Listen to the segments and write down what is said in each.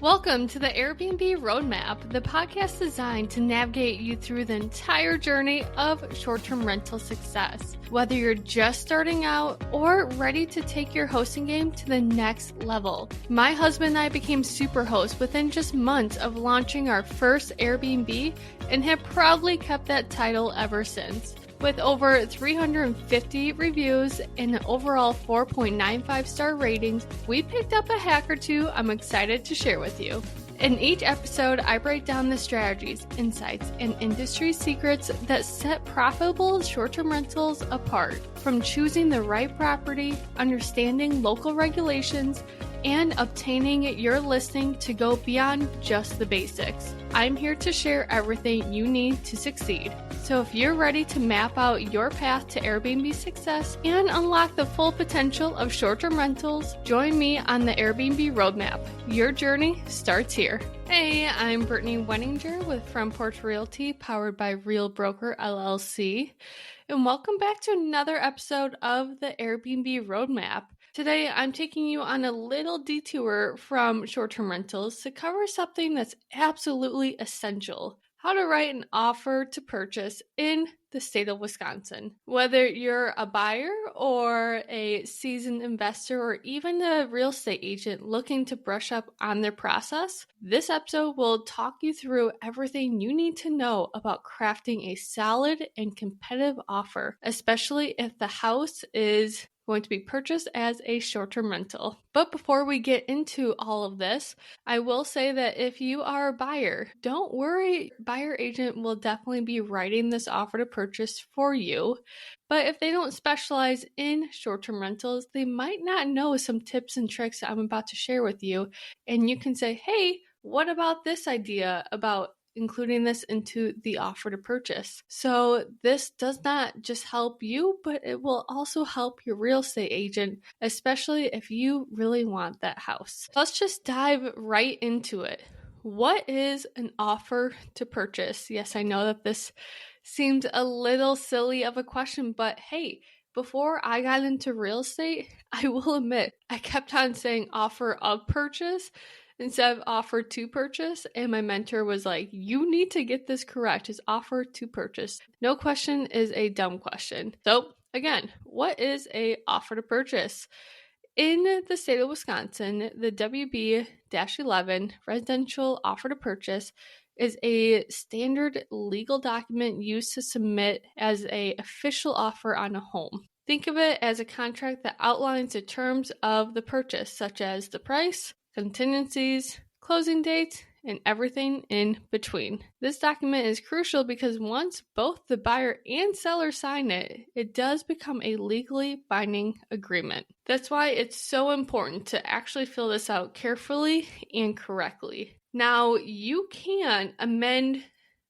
Welcome to the Airbnb Roadmap, the podcast designed to navigate you through the entire journey of short-term rental success. Whether you're just starting out or ready to take your hosting game to the next level. My husband and I became super hosts within just months of launching our first Airbnb and have proudly kept that title ever since. With over 350 reviews and an overall 4.95 star ratings, we picked up a hack or two I'm excited to share with you. In each episode, I break down the strategies, insights, and industry secrets that set profitable short-term rentals apart. From choosing the right property, understanding local regulations, and obtaining your listing to go beyond just the basics. I'm here to share everything you need to succeed. So if you're ready to map out your path to Airbnb success and unlock the full potential of short-term rentals, join me on the Airbnb Roadmap. Your journey starts here. Hey, I'm Brittany Wenninger with Porch Realty, powered by Real Broker LLC. And welcome back to another episode of the Airbnb Roadmap. Today, I'm taking you on a little detour from short-term rentals to cover something that's absolutely essential: how to write an offer to purchase in the state of Wisconsin. Whether you're a buyer or a seasoned investor or even a real estate agent looking to brush up on their process, this episode will talk you through everything you need to know about crafting a solid and competitive offer, especially if the house is going to be purchased as a short-term rental. But before we get into all of this, I will say that if you are a buyer, don't worry, buyer agent will definitely be writing this offer to purchase for you. But if they don't specialize in short-term rentals, they might not know some tips and tricks that I'm about to share with you. And you can say, hey, what about this idea about including this into the offer to purchase? So this does not just help you, but it will also help your real estate agent, especially if you really want that house. Let's just dive right into it. What is an offer to purchase? Yes, I know that this seemed a little silly of a question, but hey, before I got into real estate, I will admit, I kept on saying offer of purchase instead of offer to purchase, and my mentor was like, you need to get this correct. It's offer to purchase. No question is a dumb question. So again, what is a offer to purchase? In the state of Wisconsin, the WB-11 residential offer to purchase is a standard legal document used to submit as an official offer on a home. Think of it as a contract that outlines the terms of the purchase, such as the price, contingencies, closing dates, and everything in between. This document is crucial because once both the buyer and seller sign it, it does become a legally binding agreement. That's why it's so important to actually fill this out carefully and correctly. Now, you can amend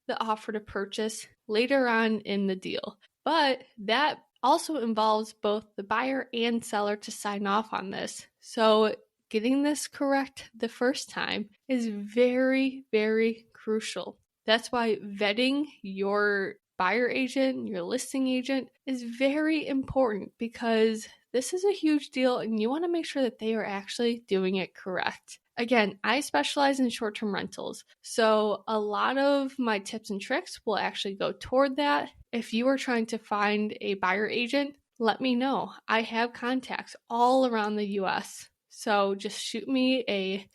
the offer to purchase later on in the deal, but that also involves both the buyer and seller to sign off on this. So getting this correct the first time is very, very crucial. That's why vetting your buyer agent, your listing agent is very important, because this is a huge deal and you want to make sure that they are actually doing it correct. Again, I specialize in short-term rentals, so a lot of my tips and tricks will actually go toward that. If you are trying to find a buyer agent, let me know. I have contacts all around the US. So just shoot me a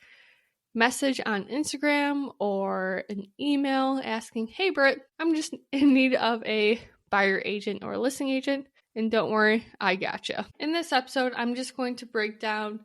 message on Instagram or an email asking, hey Britt, I'm just in need of a buyer agent or a listing agent. And don't worry, I gotcha. In this episode, I'm just going to break down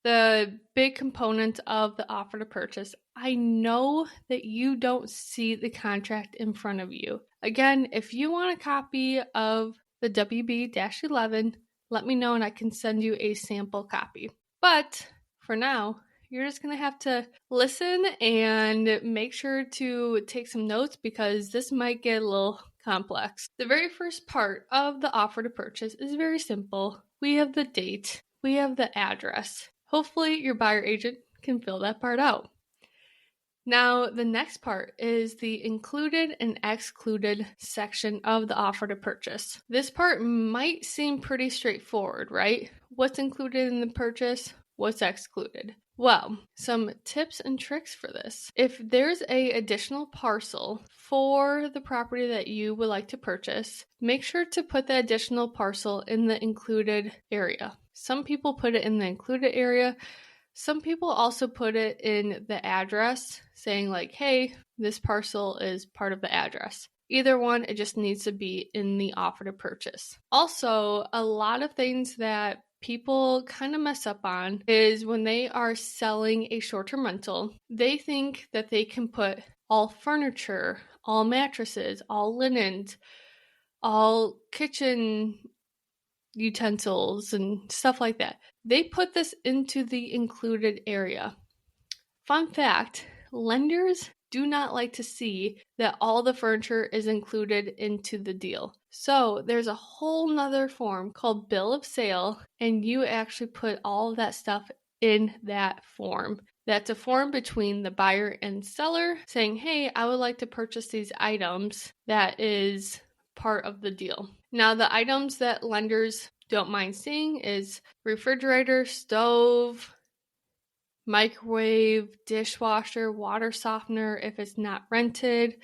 the big components of the offer to purchase. I know that you don't see the contract in front of you. Again, if you want a copy of the WB-11, let me know and I can send you a sample copy. But for now, you're just going to have to listen and make sure to take some notes, because this might get a little complex. The very first part of the offer to purchase is very simple. We have the date. We have the address. Hopefully your buyer agent can fill that part out. Now, the next part is the included and excluded section of the offer to purchase. This part might seem pretty straightforward, right? What's included in the purchase? What's excluded? Well, some tips and tricks for this. If there's a additional parcel for the property that you would like to purchase, make sure to put the additional parcel in the included area. Some people put it in the included area. Some people also put it in the address, saying like, hey, this parcel is part of the address. Either one, it just needs to be in the offer to purchase. Also, a lot of things that people kind of mess up on is when they are selling a short-term rental, they think that they can put all furniture, all mattresses, all linens, all kitchen utensils and stuff like that. They put this into the included area. Fun fact, lenders do not like to see that all the furniture is included into the deal. So there's a whole nother form called bill of sale, and you actually put all of that stuff in that form. That's a form between the buyer and seller saying, hey, I would like to purchase these items. That is part of the deal. Now, the items that lenders don't mind seeing is refrigerator, stove, microwave, dishwasher, water softener if it's not rented,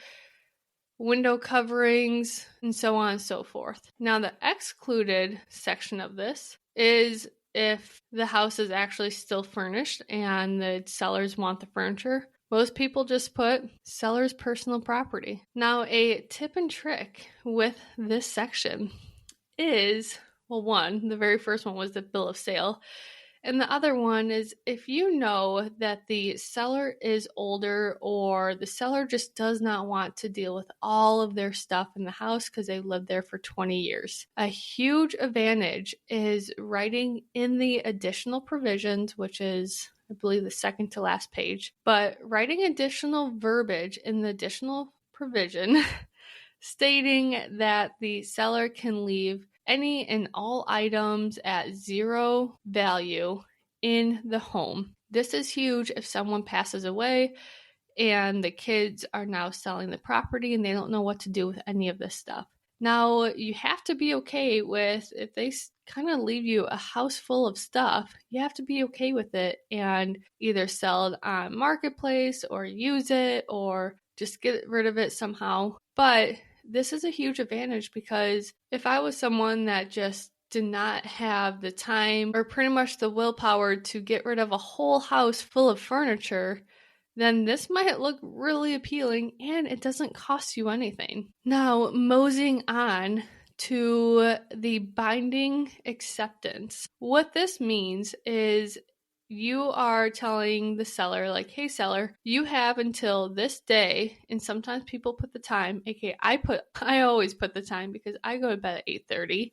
window coverings, and so on and so forth. Now, the excluded section of this is if the house is actually still furnished and the sellers want the furniture. Most people just put seller's personal property. Now, a tip and trick with this section is, well, one, the very first one was the bill of sale. And the other one is if you know that the seller is older or the seller just does not want to deal with all of their stuff in the house because they lived there for 20 years. A huge advantage is writing in the additional provisions, which is, I believe, the second to last page, but writing additional verbiage in the additional provision stating that the seller can leave any and all items at zero value in the home. This is huge if someone passes away and the kids are now selling the property and they don't know what to do with any of this stuff. Now, you have to be okay with if they kind of leave you a house full of stuff, you have to be okay with it and either sell it on Marketplace or use it or just get rid of it somehow. But this is a huge advantage because if I was someone that just did not have the time or pretty much the willpower to get rid of a whole house full of furniture, then this might look really appealing and it doesn't cost you anything. Now, moseying on to the binding acceptance. What this means is you are telling the seller, like, hey, seller, you have until this day, and sometimes people put the time, aka I always put the time because I go to bed at 8:30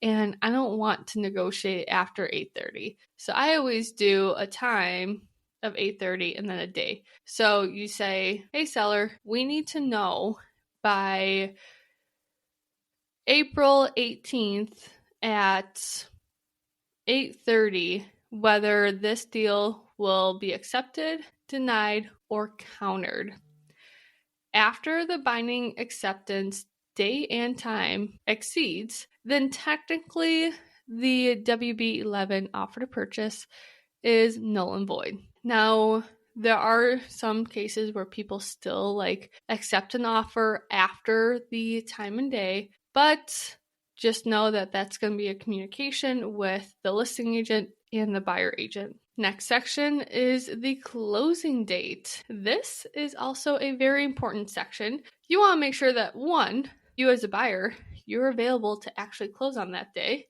and I don't want to negotiate after 8:30. So I always do a time of 8:30 and then a day. So you say, hey, seller, we need to know by April 18th at 8:30 whether this deal will be accepted, denied, or countered. After the binding acceptance date and time exceeds, then technically the WB11 offer to purchase is null and void. Now, there are some cases where people still accept an offer after the time and day, but just know that that's going to be a communication with the listing agent and the buyer agent. Next section is the closing date. This is also a very important section. You want to make sure that, one, you as a buyer, you're available to actually close on that day.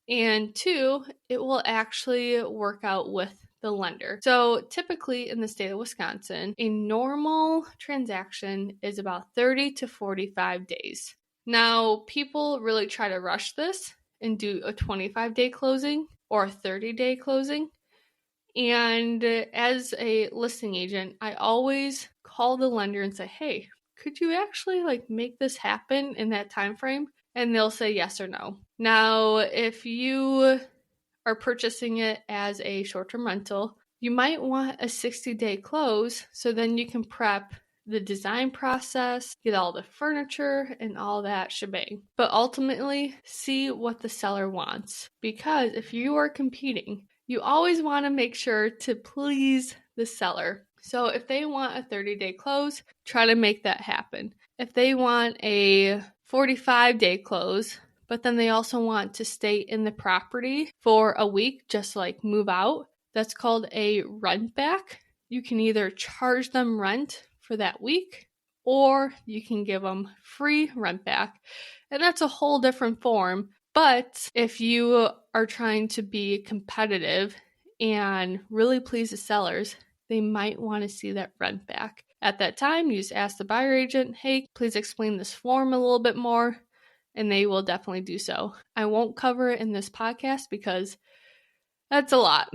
And two, it will actually work out with the lender. So typically in the state of Wisconsin, a normal transaction is about 30 to 45 days. Now, people really try to rush this and do a 25-day closing or a 30-day closing. And as a listing agent, I always call the lender and say, hey, could you actually make this happen in that time frame? And they'll say yes or no. Now, if you are purchasing it as a short-term rental, you might want a 60-day close so then you can prep the design process, get all the furniture and all that shebang. But ultimately, see what the seller wants. Because if you are competing You always want to make sure to please the seller. So if they want a 30-day close, try to make that happen. If they want a 45-day close, but then they also want to stay in the property for a week, just like move out, that's called a rent back. You can either charge them rent for that week, or you can give them free rent back. And that's a whole different form. But if you are trying to be competitive and really please the sellers, they might want to see that rent back. At that time, you just ask the buyer agent, hey, please explain this form a little bit more, and they will definitely do so. I won't cover it in this podcast because that's a lot.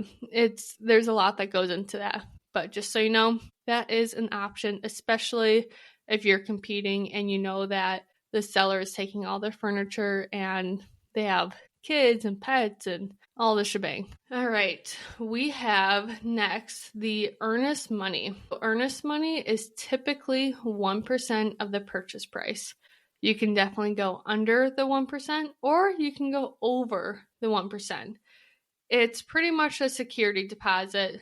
There's a lot that goes into that. But just so you know, that is an option, especially if you're competing and you know that the seller is taking all their furniture and they have kids and pets and all the shebang. All right, we have next the earnest money. Earnest money is typically 1% of the purchase price. You can definitely go under the 1% or you can go over the 1%. It's pretty much a security deposit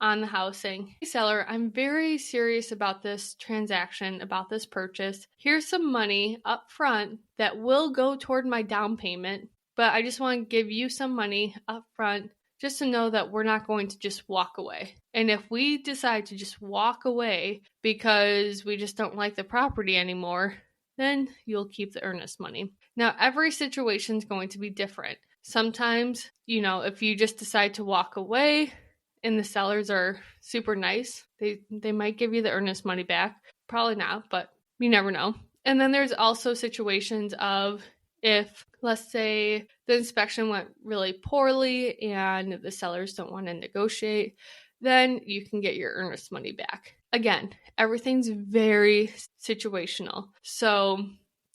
on the housing. Hey seller, I'm very serious about this transaction, about this purchase. Here's some money up front that will go toward my down payment, but I just want to give you some money up front just to know that we're not going to just walk away. And if we decide to just walk away because we just don't like the property anymore, then you'll keep the earnest money. Now, every situation is going to be different. Sometimes, if you just decide to walk away and the sellers are super nice, they might give you the earnest money back. Probably not, but you never know. And then there's also situations of if, let's say, the inspection went really poorly and the sellers don't want to negotiate, then you can get your earnest money back. Again, everything's very situational. So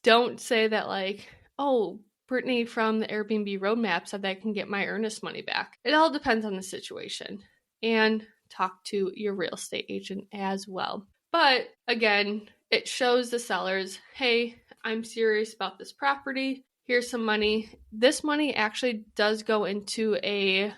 don't say that like, oh, Brittany from the Airbnb roadmap said that I can get my earnest money back. It all depends on the situation. And talk to your real estate agent as well. But again, it shows the sellers, hey, I'm serious about this property. Here's some money. This money actually does go into a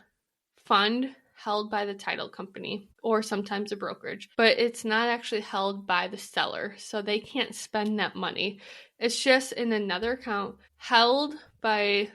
fund held by the title company or sometimes a brokerage, but it's not actually held by the seller, so they can't spend that money. It's just in another account held by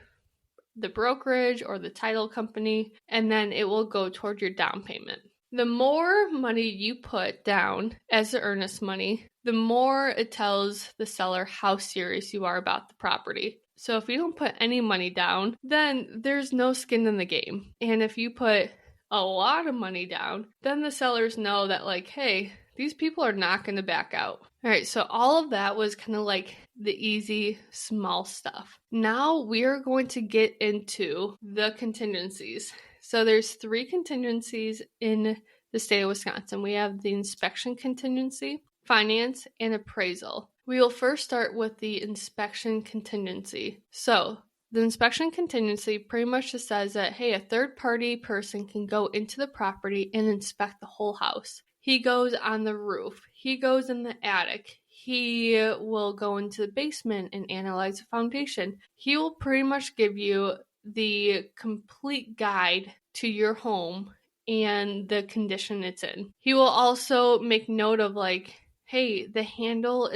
the brokerage or the title company, and then it will go toward your down payment. The more money you put down as the earnest money, the more it tells the seller how serious you are about the property. So if you don't put any money down, then there's no skin in the game. And if you put a lot of money down, then the sellers know that like, hey, these people are not going to back out. All right, so all of that was kind of like the easy, small stuff. Now we're going to get into the contingencies. So there's 3 contingencies in the state of Wisconsin. We have the inspection contingency, finance, and appraisal. We will first start with the inspection contingency. So the inspection contingency pretty much just says that, hey, a third-party person can go into the property and inspect the whole house. He goes on the roof. He goes in the attic. He will go into the basement and analyze the foundation. He will pretty much give you the complete guide to your home and the condition it's in. He will also make note of like, hey, the handle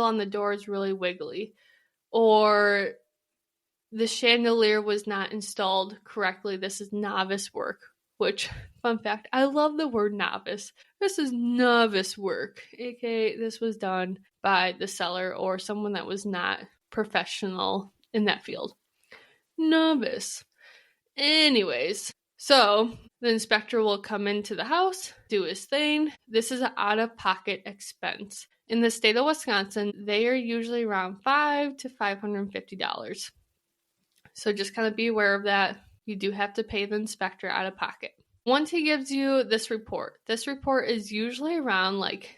on the door is really wiggly, or the chandelier was not installed correctly. This is novice work, which, fun fact, I love the word novice. This is novice work, aka this was done by the seller or someone that was not professional in that field. Novice. Anyways, so the inspector will come into the house, do his thing. This is an out-of-pocket expense. In the state of Wisconsin, they are usually around $500 to $550. So just kind of be aware of that. You do have to pay the inspector out of pocket. Once he gives you this report is usually around like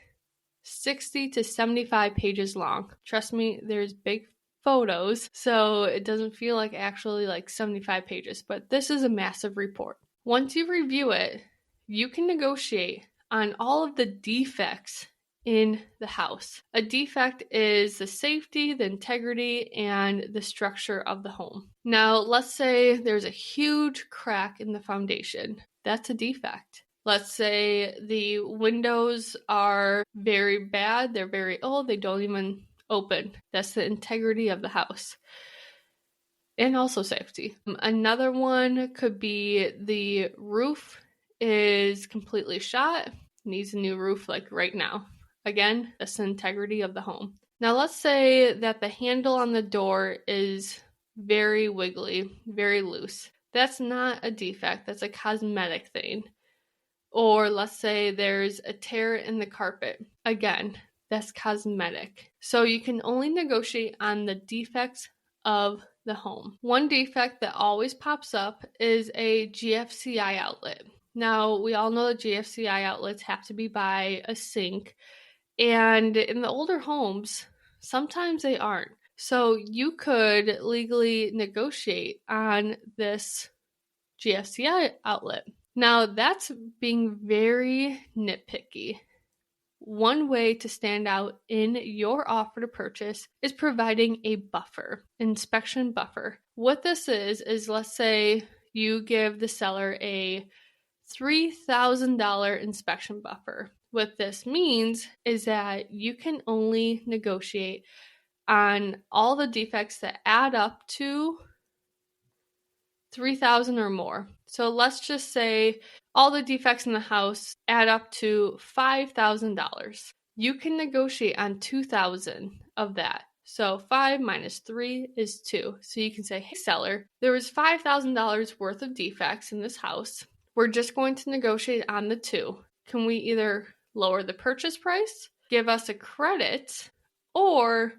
60 to 75 pages long. Trust me, there's big photos, so it doesn't feel like actually like 75 pages, but this is a massive report. Once you review it, you can negotiate on all of the defects in the house. A defect is the safety, the integrity, and the structure of the home. Now, let's say there's a huge crack in the foundation. That's a defect. Let's say the windows are very bad, they're very old, they don't even open. That's the integrity of the house. And also safety. Another one could be the roof is completely shot, needs a new roof like right now. Again, that's the integrity of the home. Now let's say that the handle on the door is very wiggly, very loose. That's not a defect, that's a cosmetic thing. Or let's say there's a tear in the carpet. Again, that's cosmetic. So you can only negotiate on the defects of the home. One defect that always pops up is a GFCI outlet. Now, we all know that GFCI outlets have to be by a sink, and in the older homes, sometimes they aren't. So you could legally negotiate on this GFCI outlet. Now, that's being very nitpicky. One way to stand out in your offer to purchase is providing a buffer, inspection buffer. What this is let's say you give the seller a $3,000 inspection buffer. What this means is that you can only negotiate on all the defects that add up to $3,000 or more. So let's just say all the defects in the house add up to $5,000. You can negotiate on $2,000 of that. So 5 minus 3 is 2. So you can say, hey seller, there was $5,000 worth of defects in this house. We're just going to negotiate on the 2. Can we either lower the purchase price, give us a credit, or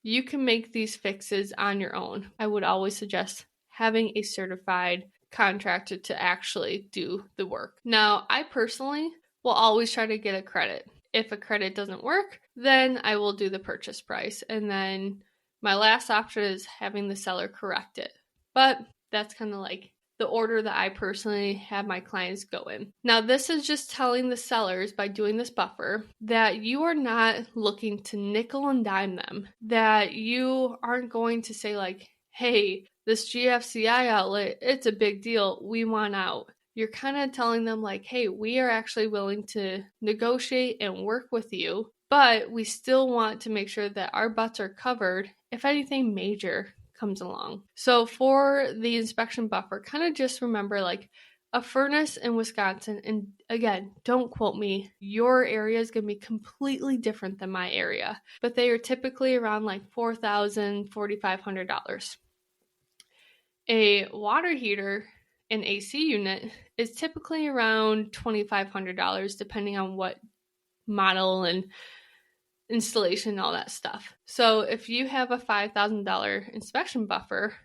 you can make these fixes on your own? I would always suggest having a certified contractor to actually do the work. Now, I personally will always try to get a credit. If a credit doesn't work, then I will do the purchase price. And then my last option is having the seller correct it. But that's kind of like the order that I personally have my clients go in. Now, this is just telling the sellers by doing this buffer that you are not looking to nickel and dime them, that you aren't going to say like, hey, this GFCI outlet, it's a big deal, we want out. You're kind of telling them like, hey, we are actually willing to negotiate and work with you, but we still want to make sure that our butts are covered if anything major comes along. So for the inspection buffer, kind of just remember like a furnace in Wisconsin, and again, don't quote me, your area is going to be completely different than my area, but they are typically around like $4,000, $4,500. A water heater and AC unit is typically around $2,500 depending on what model and installation and all that stuff. So if you have a $5,000 inspection buffer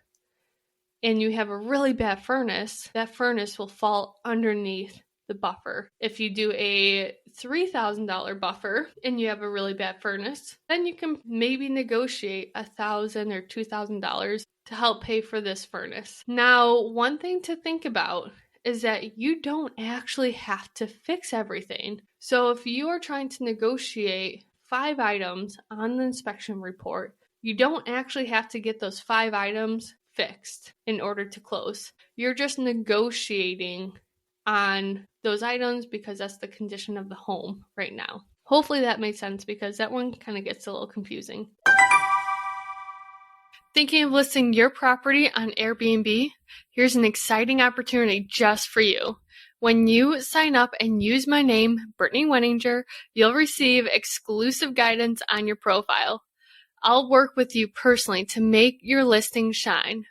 and you have a really bad furnace, that furnace will fall underneath the buffer. If you do a $3,000 buffer and you have a really bad furnace, then you can maybe negotiate $1,000 or $2,000 to help pay for this furnace. Now, one thing to think about is that you don't actually have to fix everything. So if you are trying to negotiate 5 items on the inspection report, you don't actually have to get those 5 items fixed in order to close. You're just negotiating on those items because that's the condition of the home right now. Hopefully that makes sense because that one kind of gets a little confusing. Thinking of listing your property on Airbnb? Here's an exciting opportunity just for you. When you sign up and use my name, Brittany Wenninger, you'll receive exclusive guidance on your profile. I'll work with you personally to make your listing shine,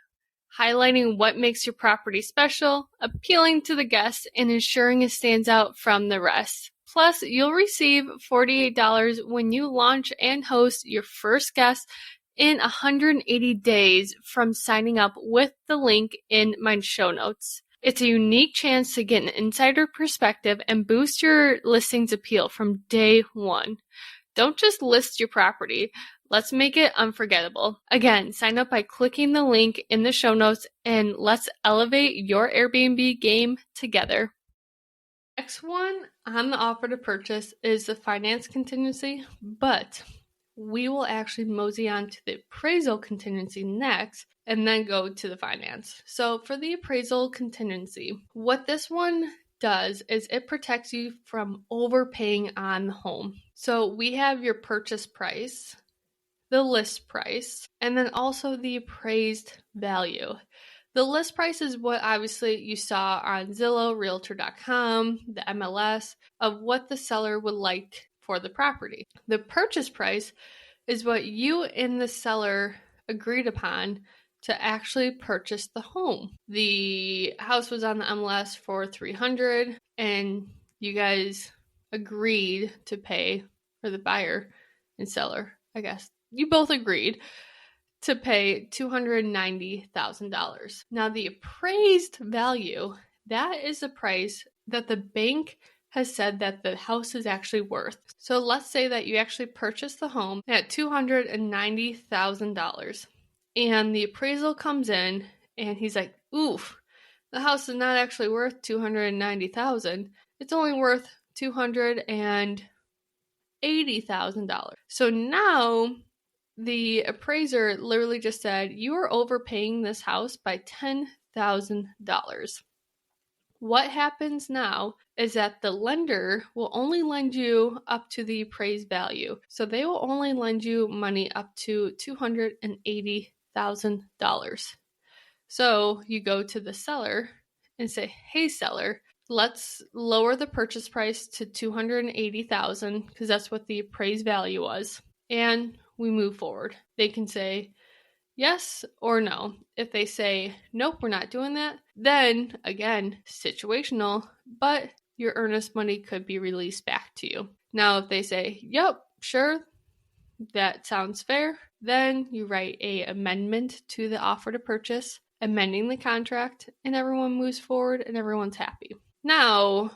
highlighting what makes your property special, appealing to the guests, and ensuring it stands out from the rest. Plus, you'll receive $48 when you launch and host your first guest in 180 days from signing up with the link in my show notes. It's a unique chance to get an insider perspective and boost your listing's appeal from day one. Don't just list your property. Let's make it unforgettable. Again, sign up by clicking the link in the show notes and let's elevate your Airbnb game together. Next one on the offer to purchase is the finance contingency, but we will actually mosey on to the appraisal contingency next and then go to the finance. So for the appraisal contingency, what this one does is it protects you from overpaying on the home. So we have your purchase price, the list price, and then also the appraised value. The list price is what obviously you saw on Zillow, Realtor.com, the MLS, of what the seller would like for the property. The purchase price is what you and the seller agreed upon to actually purchase the home. The house was on the MLS for $300,000 and you guys agreed to pay, for the buyer and seller, I guess. You both agreed to pay $290,000. Now, the appraised value, that is the price that the bank has said that the house is actually worth. So let's say that you actually purchased the home at $290,000 and the appraisal comes in and he's like, oof, the house is not actually worth $290,000. It's only worth $280,000. So now the appraiser literally just said, you are overpaying this house by $10,000. What happens now is that the lender will only lend you up to the appraised value. So they will only lend you money up to $280,000. So you go to the seller and say, hey, seller, let's lower the purchase price to $280,000 because that's what the appraised value was. And we move forward. They can say yes or no. If they say, nope, we're not doing that, then again, situational, but your earnest money could be released back to you. Now, if they say, yep, sure, that sounds fair, then you write an amendment to the offer to purchase, amending the contract, and everyone moves forward and everyone's happy. Now,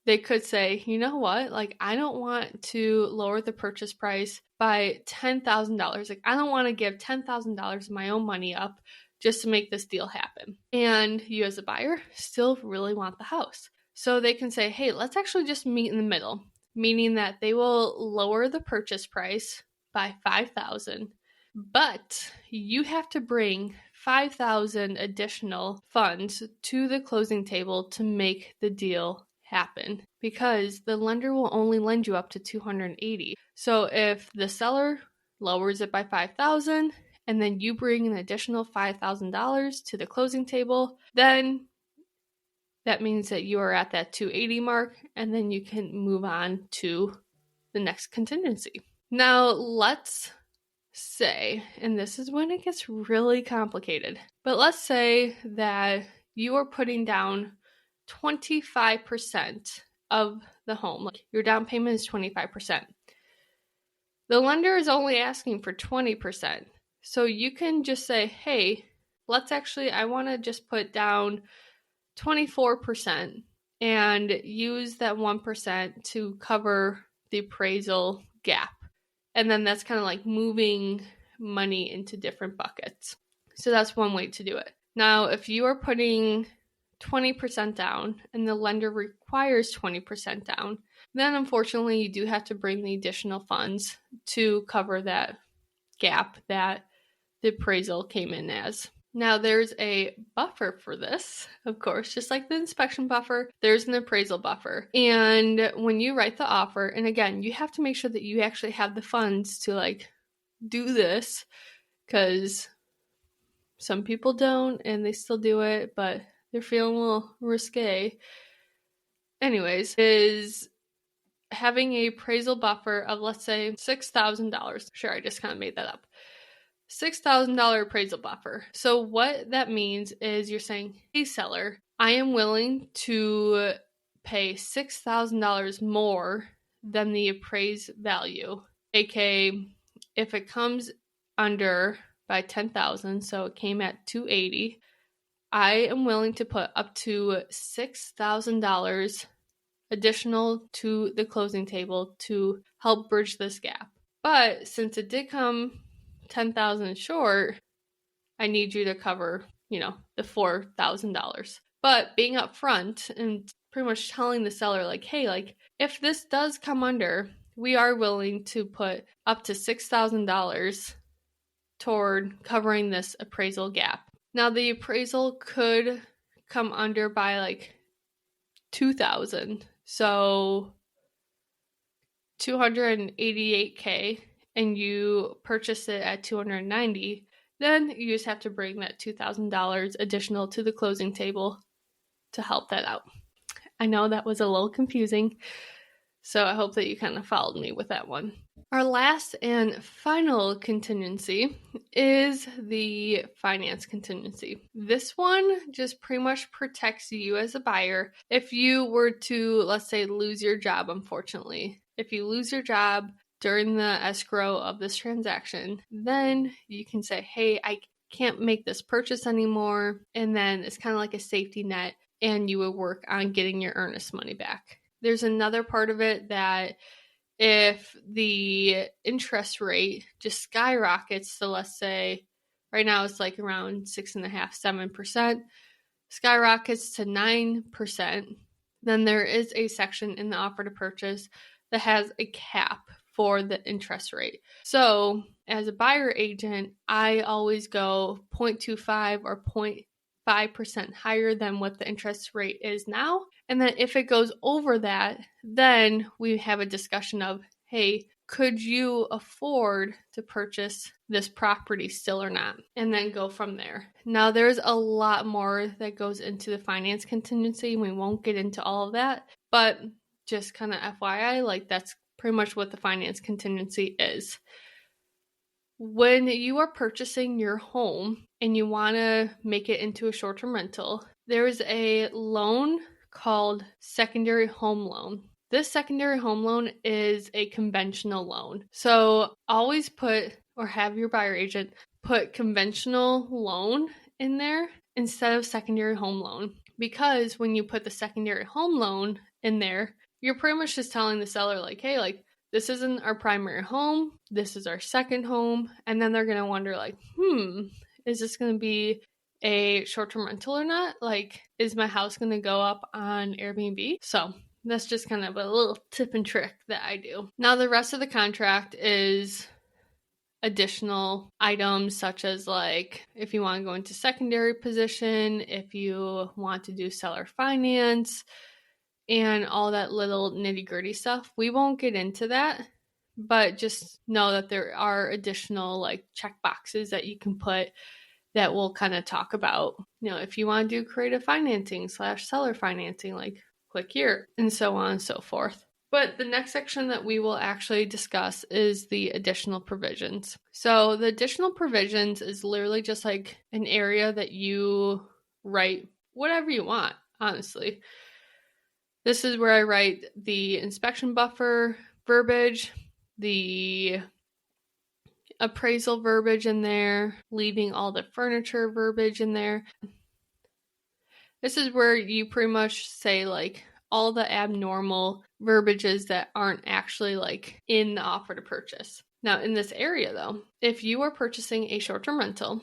they could say, you know what, like, I don't want to lower the purchase price by $10,000. Like, I don't want to give $10,000 of my own money up just to make this deal happen. And you as a buyer still really want the house. So they can say, hey, let's actually just meet in the middle, meaning that they will lower the purchase price by $5,000, but you have to bring $5,000 additional funds to the closing table to make the deal happen, because the lender will only lend you up to $280,000. So if the seller lowers it by $5,000 and then you bring an additional $5,000 to the closing table, then that means that you are at that $280,000 mark, and then you can move on to the next contingency. Now, let's say, and this is when it gets really complicated, but let's say that you are putting down 25% of the home. Like, your down payment is 25%. The lender is only asking for 20%. So you can just say, hey, I want to just put down 24% and use that 1% to cover the appraisal gap. And then that's kind of like moving money into different buckets. So that's one way to do it. Now, if you are putting 20% down and the lender requires 20% down, then unfortunately you do have to bring the additional funds to cover that gap that the appraisal came in as. Now, there's a buffer for this, of course, just like the inspection buffer, there's an appraisal buffer. And when you write the offer, and again, you have to make sure that you actually have the funds to like do this, because some people don't and they still do it, but they're feeling a little risque. Anyways, is having a appraisal buffer of, let's say, $6,000. Sure, I just kind of made that up. $6,000 appraisal buffer. So what that means is you're saying, hey, seller, I am willing to pay $6,000 more than the appraised value. aka if it comes under by $10,000, so it came at $280,000, I am willing to put up to $6,000 additional to the closing table to help bridge this gap. But since it did come $10,000 short, I need you to cover, the $4,000. But being upfront and pretty much telling the seller like, hey, like if this does come under, we are willing to put up to $6,000 toward covering this appraisal gap. Now the appraisal could come under by like $2,000. So $288K and you purchase it at $290, then you just have to bring that $2,000 additional to the closing table to help that out. I know that was a little confusing, so I hope that you kind of followed me with that one. Our last and final contingency is the finance contingency. This one just pretty much protects you as a buyer if you were to, let's say, lose your job, unfortunately. If you lose your job during the escrow of this transaction, then you can say, hey, I can't make this purchase anymore. And then it's kind of like a safety net, and you would work on getting your earnest money back. There's another part of it that if the interest rate just skyrockets, so let's say right now it's like around 6.5%, 7%, skyrockets to 9%, then there is a section in the offer to purchase that has a cap for the interest rate. So as a buyer agent, I always go 0.25 or 0.5% higher than what the interest rate is now. And then if it goes over that, then we have a discussion of, hey, could you afford to purchase this property still or not? And then go from there. Now, there's a lot more that goes into the finance contingency. We won't get into all of that, but just kind of FYI, like that's pretty much what the finance contingency is. When you are purchasing your home and you want to make it into a short-term rental, there is a loan called secondary home loan. This secondary home loan is a conventional loan. So always put, or have your buyer agent put conventional loan in there instead of secondary home loan. Because when you put the secondary home loan in there, you're pretty much just telling the seller like, hey, like this isn't our primary home, this is our second home. And then they're going to wonder like, is this going to be a short-term rental or not? Like, is my house going to go up on Airbnb? So that's just kind of a little tip and trick that I do. Now, the rest of the contract is additional items such as like if you want to go into secondary position, if you want to do seller finance, and all that little nitty-gritty stuff. We won't get into that, but just know that there are additional like check boxes that you can put that we'll kind of talk about. You know, if you want to do creative financing / seller financing, like click here, and so on and so forth. But the next section that we will actually discuss is the additional provisions. So the additional provisions is literally just like an area that you write whatever you want, honestly. This is where I write the inspection buffer verbiage, the appraisal verbiage in there, leaving all the furniture verbiage in there. This is where you pretty much say like all the abnormal verbiages that aren't actually like in the offer to purchase. Now in this area though, if you are purchasing a short-term rental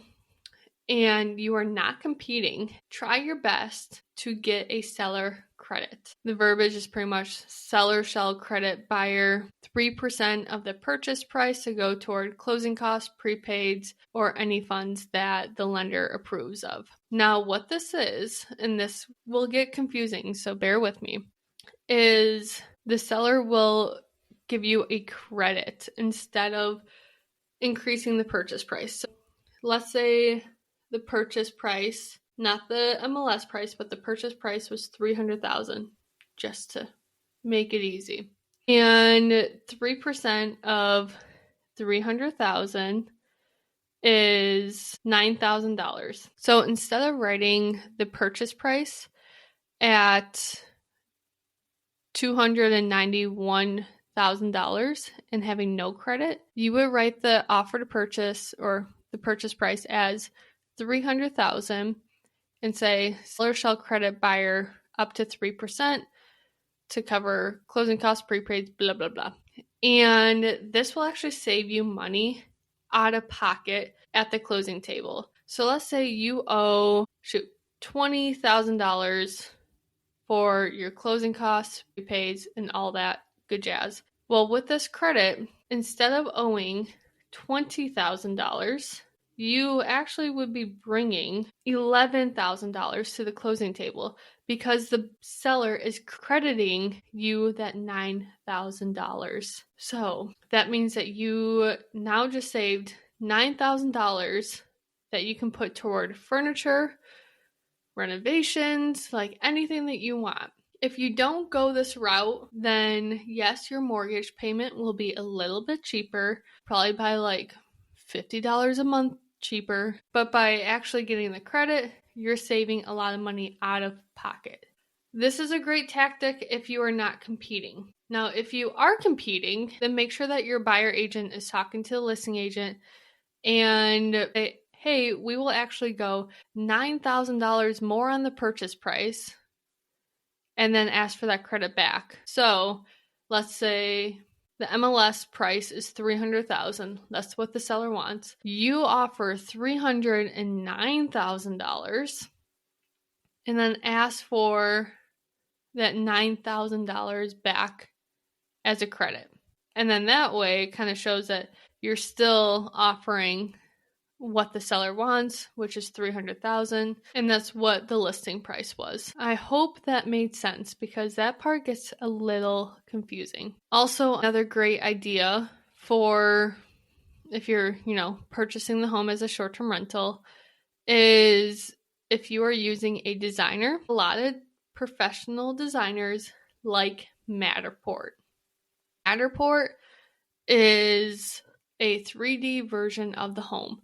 and you are not competing, try your best to get a seller credit. The verbiage is pretty much seller shall credit buyer 3% of the purchase price to go toward closing costs, prepaids, or any funds that the lender approves of. Now, what this is, and this will get confusing, so bear with me, is the seller will give you a credit instead of increasing the purchase price. So let's say the purchase price, not the MLS price, but the purchase price was $300,000, just to make it easy. And 3% of $300,000 is $9,000. So instead of writing the purchase price at $291,000 and having no credit, you would write the offer to purchase or the purchase price as $300,000 and say seller shall credit buyer up to 3% to cover closing costs, prepaids, blah, blah, blah. And this will actually save you money out of pocket at the closing table. So let's say you owe $20,000 for your closing costs, prepays, and all that good jazz. Well, with this credit, instead of owing $20,000, you actually would be bringing $11,000 to the closing table because the seller is crediting you that $9,000. So that means that you now just saved $9,000 that you can put toward furniture, renovations, like anything that you want. If you don't go this route, then yes, your mortgage payment will be a little bit cheaper, probably by like $50 a month cheaper. But by actually getting the credit, you're saving a lot of money out of pocket. This is a great tactic if you are not competing. Now, if you are competing, then make sure that your buyer agent is talking to the listing agent and say, hey, we will actually go $9,000 more on the purchase price and then ask for that credit back. So let's say the MLS price is $300,000. That's what the seller wants. You offer $309,000 and then ask for that $9,000 back as a credit. And then that way it kind of shows that you're still offering what the seller wants, which is $300,000, and that's what the listing price was. I hope that made sense because that part gets a little confusing. Also, another great idea for if you're, purchasing the home as a short-term rental is if you are using a designer. A lot of professional designers like Matterport. Matterport is a 3D version of the home.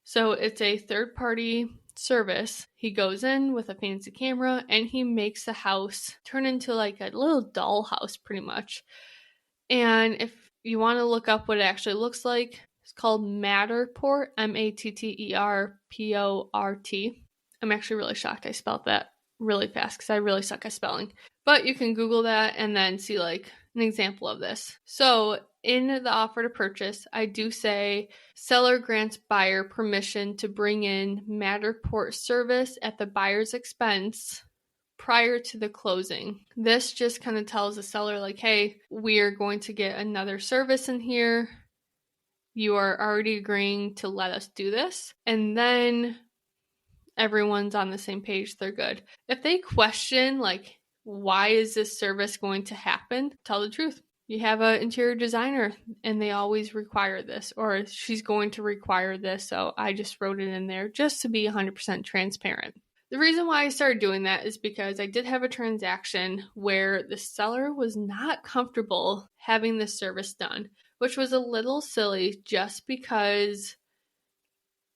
So it's a third-party service. He goes in with a fancy camera and he makes the house turn into like a little dollhouse pretty much. And if you want to look up what it actually looks like, it's called Matterport, Matterport. I'm actually really shocked I spelled that really fast because I really suck at spelling. But you can Google that and then see like an example of this. So in the offer to purchase, I do say seller grants buyer permission to bring in Matterport service at the buyer's expense prior to the closing. This just kind of tells the seller like, hey, we are going to get another service in here. You are already agreeing to let us do this. And then everyone's on the same page. They're good. If they question like, why is this service going to happen? Tell the truth. You have an interior designer and they always require this, or she's going to require this. So I just wrote it in there just to be 100% transparent. The reason why I started doing that is because I did have a transaction where the seller was not comfortable having this service done, which was a little silly just because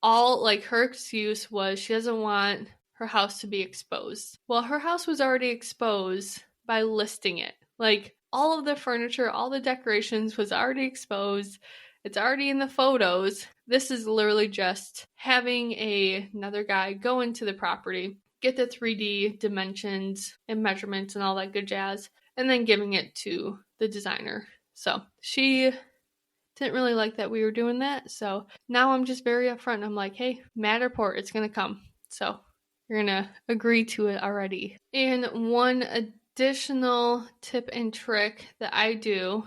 her excuse was she doesn't want her house to be exposed. Well, her house was already exposed by listing it. Like all of the furniture, all the decorations was already exposed. It's already in the photos. This is literally just having another guy go into the property, get the 3D dimensions and measurements and all that good jazz, and then giving it to the designer. So she didn't really like that we were doing that. So now I'm just very upfront. I'm like, hey, Matterport, it's going to come. So you're going to agree to it already. And one additional tip and trick that I do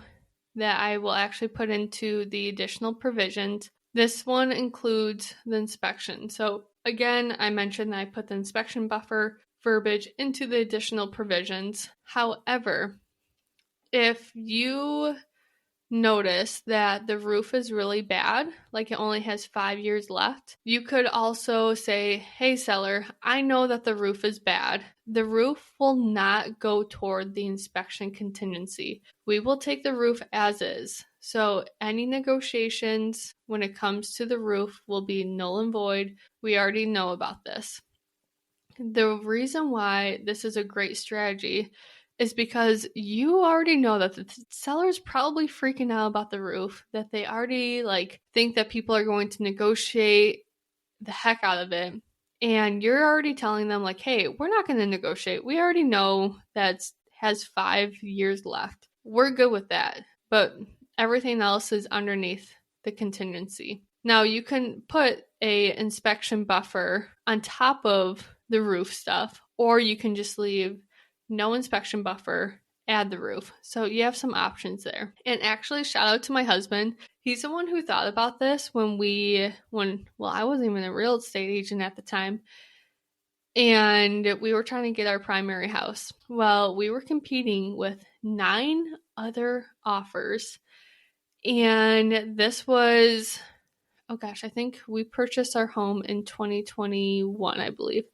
that I will actually put into the additional provisions. This one includes the inspection. So again, I mentioned that I put the inspection buffer verbiage into the additional provisions. However, if you notice that the roof is really bad, like it only has 5 years left, you could also say, hey seller, I know that the roof is bad. The roof will not go toward the inspection contingency. We will take the roof as is. So any negotiations when it comes to the roof will be null and void. We already know about this. The reason why this is a great strategy is because you already know that the seller's probably freaking out about the roof, that they already think that people are going to negotiate the heck out of it. And you're already telling them hey, we're not going to negotiate. We already know that has 5 years left. We're good with that. But everything else is underneath the contingency. Now you can put a inspection buffer on top of the roof stuff, or you can just leave no inspection buffer, add the roof. So you have some options there. And actually, shout out to my husband. He's the one who thought about this when I wasn't even a real estate agent at the time. And we were trying to get our primary house. Well, we were competing with 9 other offers. And this was, I think we purchased our home in 2021, I believe.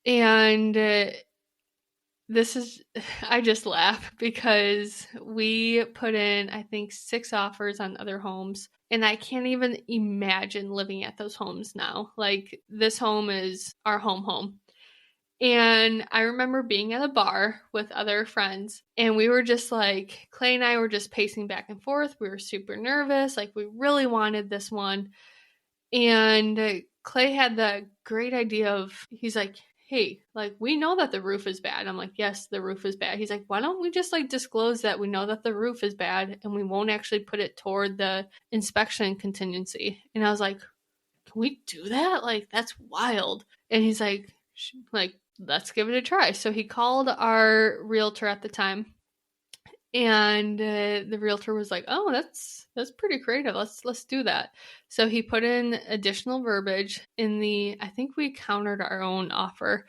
And I just laugh because we put in, I think, 6 offers on other homes. And I can't even imagine living at those homes now. Like, this home is our home. And I remember being at a bar with other friends, and we were just like, Clay and I were just pacing back and forth. We were super nervous. Like, we really wanted this one. And Clay had the great idea he's like, hey, like, we know that the roof is bad. I'm like, yes, the roof is bad. He's like, why don't we just like disclose that we know that the roof is bad and we won't actually put it toward the inspection contingency? And I was like, can we do that? Like, that's wild. And he's like, let's give it a try. So he called our realtor at the time, and the realtor was like, oh, that's pretty creative. Let's do that. So he put in additional verbiage I think we countered our own offer,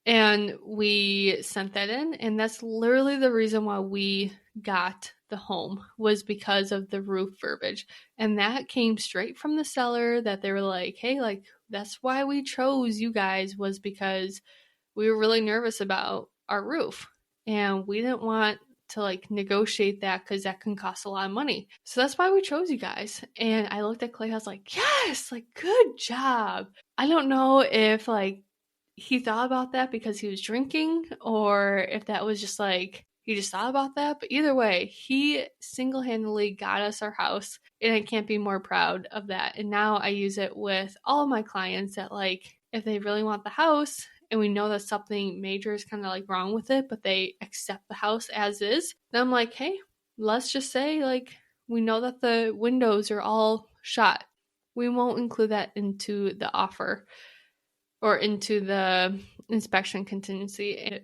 and we sent that in. And that's literally the reason why we got the home, was because of the roof verbiage. And that came straight from the seller, that they were like, hey, like, that's why we chose you guys, was because we were really nervous about our roof. And we didn't want to like negotiate that because that can cost a lot of money. So that's why we chose you guys. And I looked at Clay, I was like, yes, like, good job. I don't know if like he thought about that because he was drinking, or if that was just like, he just thought about that. But either way, he single-handedly got us our house, and I can't be more proud of that. And now I use it with all of my clients, that like, if they really want the house, and we know that something major is kind of like wrong with it, but they accept the house as is, then I'm like, hey, let's just say like, we know that the windows are all shot. We won't include that into the offer or into the inspection contingency. And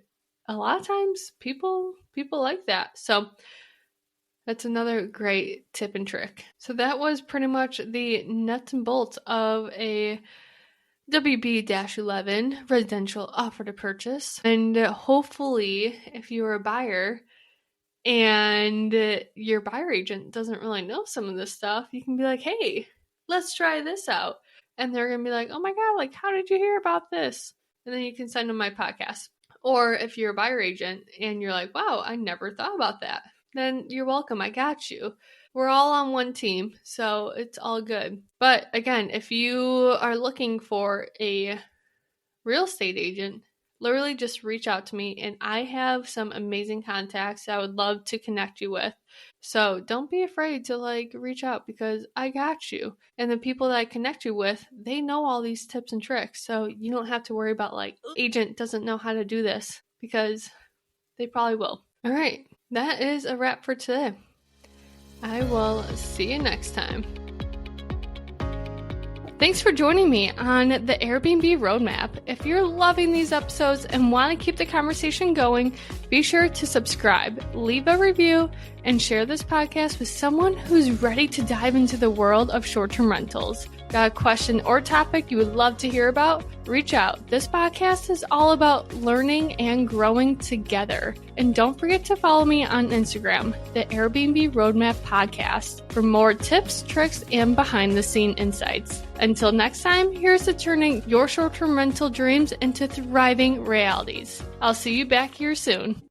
a lot of times people like that. So that's another great tip and trick. So that was pretty much the nuts and bolts of a WB-11 residential offer to purchase. And hopefully, if you're a buyer and your buyer agent doesn't really know some of this stuff, you can be like, hey, let's try this out. And they're going to be like, oh my God, like, how did you hear about this? And then you can send them my podcast. Or if you're a buyer agent and you're like, wow, I never thought about that, then you're welcome. I got you. We're all on one team, so it's all good. But again, if you are looking for a real estate agent, literally just reach out to me, and I have some amazing contacts I would love to connect you with. So don't be afraid to like reach out, because I got you. And the people that I connect you with, they know all these tips and tricks. So you don't have to worry about like, agent doesn't know how to do this, because they probably will. All right, that is a wrap for today. I will see you next time. Thanks for joining me on the Airbnb Roadmap. If you're loving these episodes and want to keep the conversation going, be sure to subscribe, leave a review, and share this podcast with someone who's ready to dive into the world of short-term rentals. Got a question or topic you would love to hear about? Reach out. This podcast is all about learning and growing together. And don't forget to follow me on Instagram, the Airbnb Roadmap Podcast, for more tips, tricks, and behind-the-scene insights. Until next time, here's to turning your short-term rental dreams into thriving realities. I'll see you back here soon.